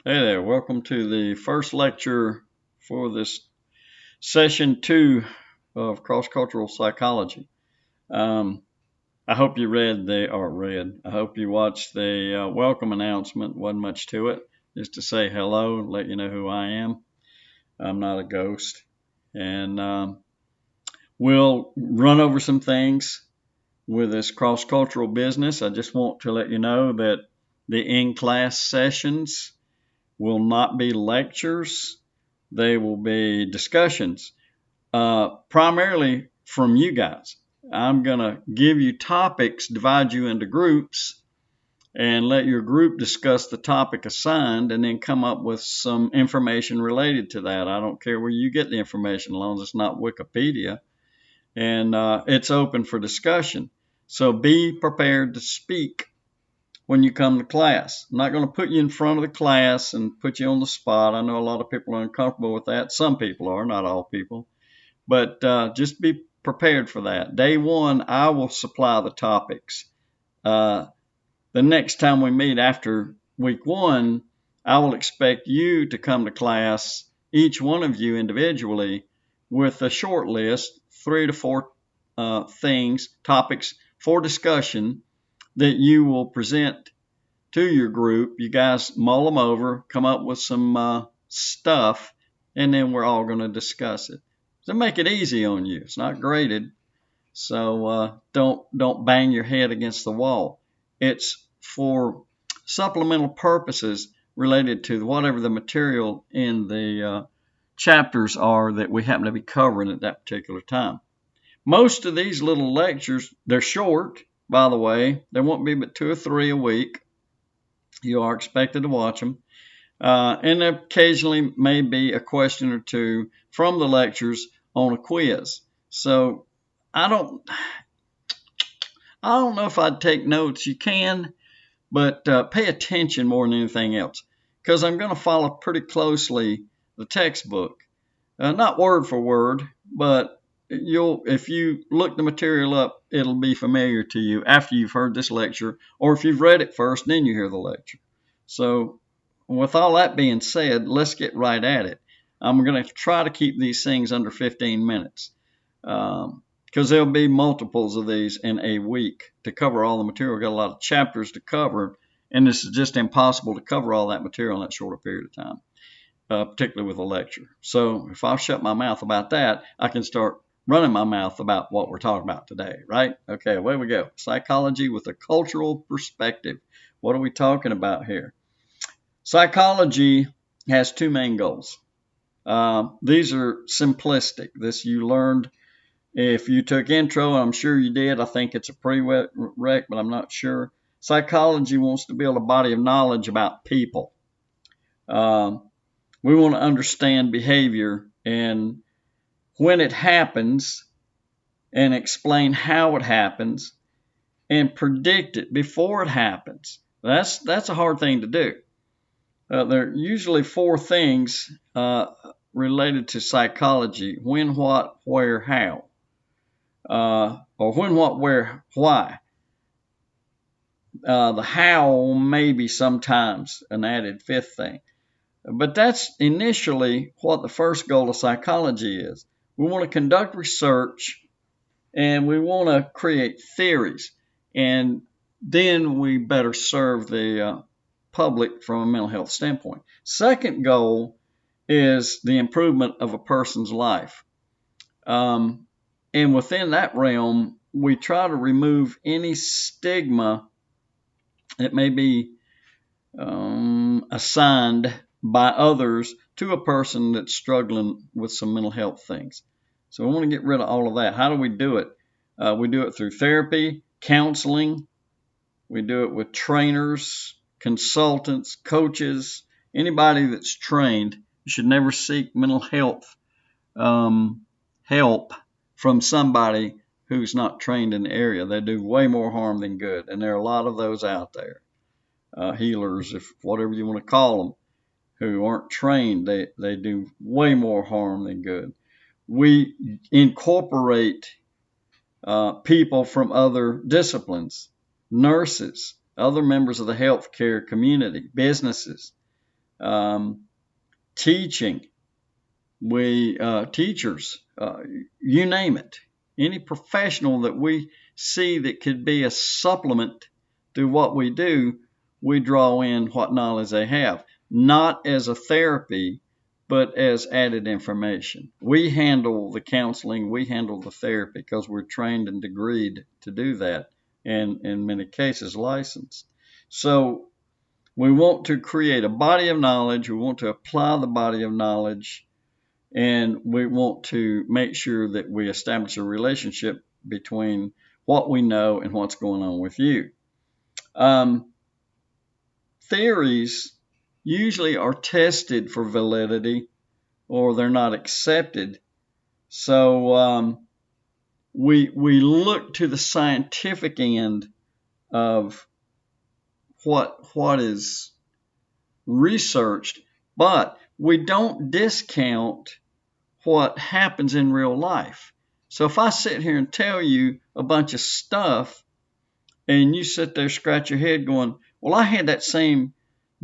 Hey there, welcome to the first lecture for this session two of cross cultural psychology. Um, I hope you I hope you watched the welcome announcement. Wasn't much to it, just to say hello, let you know who I am. I'm not a ghost. And we'll run over some things with this cross cultural business. I just want to let you know that the in class sessions will not be lectures. They will be discussions, primarily from you guys. I'm going to give you topics, divide you into groups, and let your group discuss the topic assigned and then come up with some information related to that. I don't care where you get the information as long as it's not Wikipedia. And it's open for discussion. So be prepared to speak when you come to class. I'm not going to put you in front of the class and put you on the spot. I know a lot of people are uncomfortable with that. Some people are, not all people. But just be prepared for that. Day one, I will supply the topics. The next time we meet after week one, I will expect you to come to class, each one of you individually, with a short list, 3 to 4 topics for discussion that you will present to your group. You guys mull them over, come up with some stuff, and then we're all going to discuss it. So make it easy on you. It's not graded, so don't bang your head against the wall. It's for supplemental purposes related to whatever the material in the chapters are that we happen to be covering at that particular time. Most of these little lectures, they're short, by the way. There won't be but 2 or 3 a week. You are expected to watch them. And occasionally may be a question or two from the lectures on a quiz. So I don't know if I'd take notes. You can, but pay attention more than anything else, because I'm going to follow pretty closely the textbook, not word for word, but if you look the material up, it'll be familiar to you after you've heard this lecture, or if you've read it first, then you hear the lecture. So with all that being said, let's get right at it. I'm going to try to keep these things under 15 minutes, because there'll be multiples of these in a week to cover all the material. We've got a lot of chapters to cover, and this is just impossible to cover all that material in that short a period of time, particularly with a lecture. So if I shut my mouth about that, I can start running my mouth about what we're talking about today, right? Okay, away we go. Psychology with a cultural perspective. What are we talking about here? Psychology has 2 main goals. These are simplistic. This you learned if you took intro, I'm sure you did. I think it's a prereq, but I'm not sure. Psychology wants to build a body of knowledge about people. We want to understand behavior and when it happens, and explain how it happens, and predict it before it happens. That's a hard thing to do. There are usually 4 things related to psychology: when, what, where, how. Or when, what, where, why. The how may be sometimes an added 5th thing. But that's initially what the first goal of psychology is. We want to conduct research and we want to create theories. And then we better serve the public from a mental health standpoint. Second goal is the improvement of a person's life. And within that realm, we try to remove any stigma that may be assigned by others to a person that's struggling with some mental health things. So we want to get rid of all of that. How do we do it? We do it through therapy, counseling. We do it with trainers, consultants, coaches, anybody that's trained. You should never seek mental health help from somebody who's not trained in the area. They do way more harm than good, and there are a lot of those out there. Healers, if whatever you want to call them, who aren't trained, they do way more harm than good. We incorporate people from other disciplines, nurses, other members of the healthcare community, businesses, teaching. Teachers, you name it. Any professional that we see that could be a supplement to what we do, we draw in what knowledge they have, not as a therapy, but as added information. We handle the counseling, we handle the therapy because we're trained and degreed to do that, and in many cases licensed. So we want to create a body of knowledge, we want to apply the body of knowledge, and we want to make sure that we establish a relationship between what we know and what's going on with you. Theories usually are tested for validity or they're not accepted. So we look to the scientific end of what is researched, but we don't discount what happens in real life. So if I sit here and tell you a bunch of stuff and you sit there, scratch your head going, well, I had that same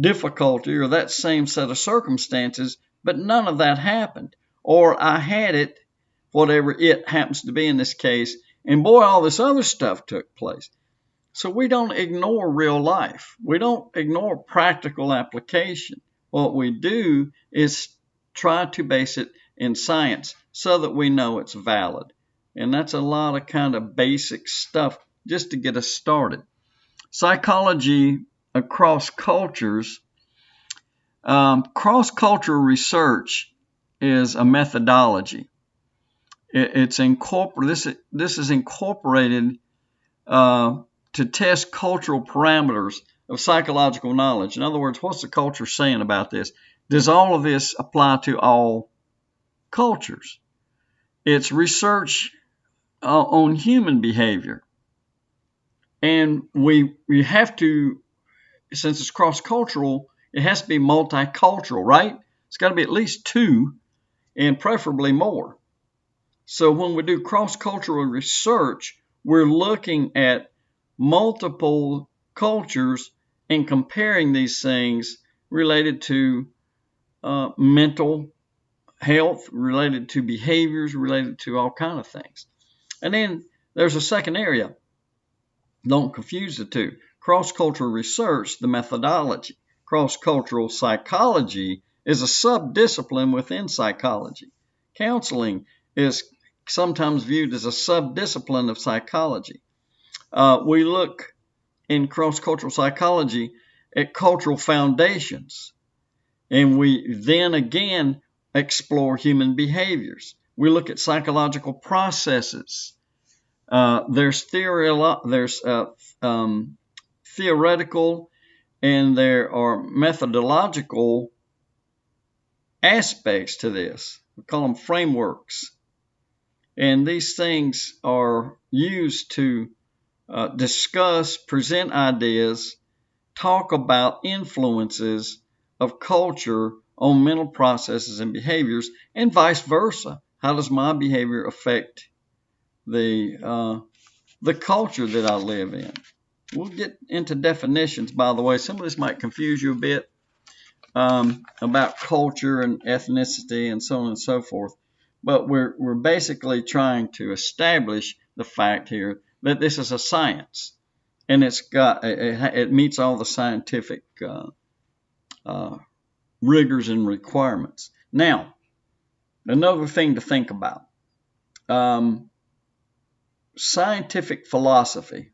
difficulty or that same set of circumstances, but none of that happened. Or I had it, whatever it happens to be in this case, and boy, all this other stuff took place. So we don't ignore real life. We don't ignore practical application. What we do is try to base it in science so that we know it's valid. And that's a lot of kind of basic stuff just to get us started. Psychology across cultures. Cross-cultural research is a methodology. This is incorporated to test cultural parameters of psychological knowledge. In other words, what's the culture saying about this? Does all of this apply to all cultures? It's research on human behavior. And we have to, since it's cross-cultural, it has to be multicultural, right? It's got to be at least two and preferably more. So when we do cross-cultural research, we're looking at multiple cultures and comparing these things related to mental health, related to behaviors, related to all kinds of things. And then there's a second area. Don't confuse the two. Cross-cultural research, the methodology. Cross-cultural psychology is a sub-discipline within psychology. Counseling is sometimes viewed as a sub-discipline of psychology. We look in cross-cultural psychology at cultural foundations, and we then again explore human behaviors. We look at psychological processes. There's theoretical and there are methodological aspects to this. We call them frameworks. And these things are used to discuss, present ideas, talk about influences of culture on mental processes and behaviors, and vice versa. How does my behavior affect the culture that I live in? We'll get into definitions, by the way. Some of this might confuse you a bit about culture and ethnicity and so on and so forth. But we're basically trying to establish the fact here that this is a science, and it meets all the scientific rigors and requirements. Now, another thing to think about: scientific philosophy.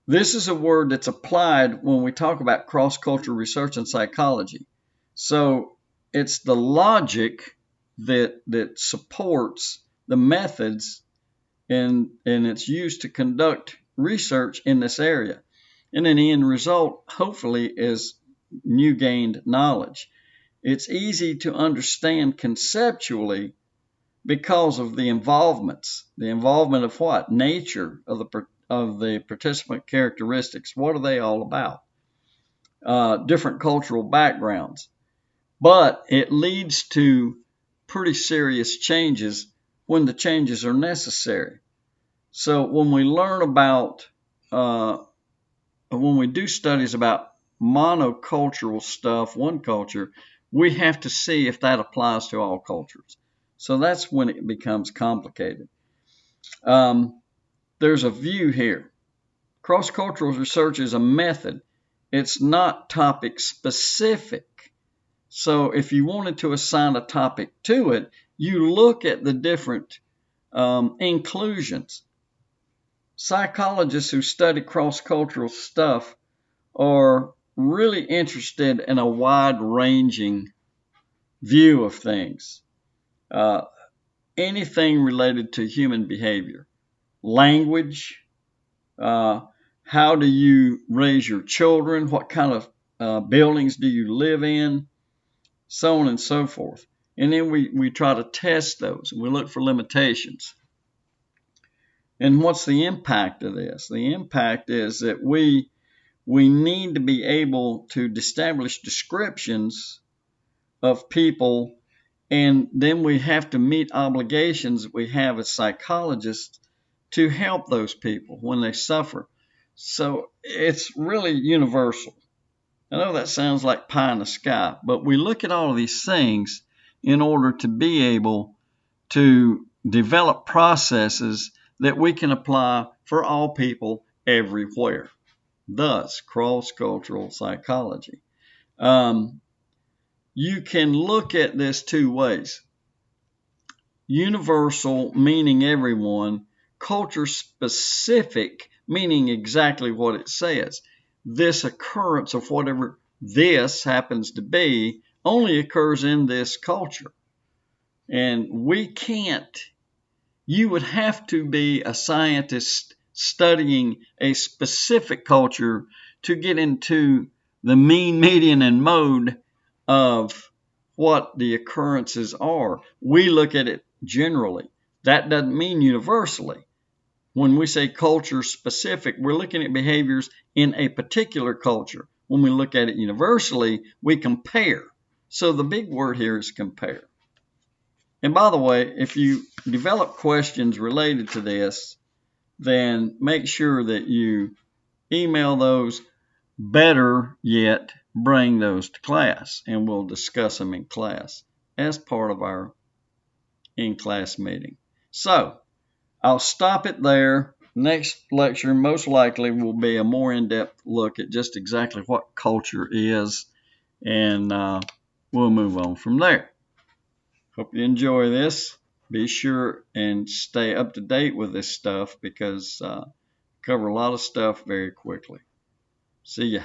This is a word that's applied when we talk about cross-cultural research in psychology. So it's the logic that supports the methods and it's used to conduct research in this area. And then the end result, hopefully, is new gained knowledge. It's easy to understand conceptually because of the involvements. The involvement of what? Nature of the participant characteristics. What are they all about? Different cultural backgrounds. But it leads to pretty serious changes when the changes are necessary. So when we learn about, when we do studies about monocultural stuff, one culture, we have to see if that applies to all cultures. So that's when it becomes complicated. There's a view here. Cross-cultural research is a method. It's not topic specific. So if you wanted to assign a topic to it, you look at the different inclusions. Psychologists who study cross-cultural stuff are really interested in a wide-ranging view of things. Anything related to human behavior, language, how do you raise your children, what kind of buildings do you live in, so on and so forth. And then we try to test those. We look for limitations. And what's the impact of this? The impact is that we need to be able to establish descriptions of people, and then we have to meet obligations that we have as psychologists to help those people when they suffer. So it's really universal. I know that sounds like pie in the sky, but we look at all of these things in order to be able to develop processes that we can apply for all people everywhere. Thus, cross-cultural psychology. You can look at this two ways. Universal, meaning everyone. Culture-specific, meaning exactly what it says. This occurrence of whatever this happens to be only occurs in this culture. And we can't, you would have to be a scientist studying a specific culture to get into the mean, median, and mode of what the occurrences are. We look at it generally. That doesn't mean universally. When we say culture specific, we're looking at behaviors in a particular culture. When we look at it universally, we compare. So the big word here is compare. And by the way, if you develop questions related to this, then make sure that you email those. Better yet, bring those to class, and we'll discuss them in class as part of our in-class meeting. So I'll stop it there. Next lecture most likely will be a more in-depth look at just exactly what culture is, and we'll move on from there. Hope you enjoy this. Be sure and stay up to date with this stuff because cover a lot of stuff very quickly. See ya.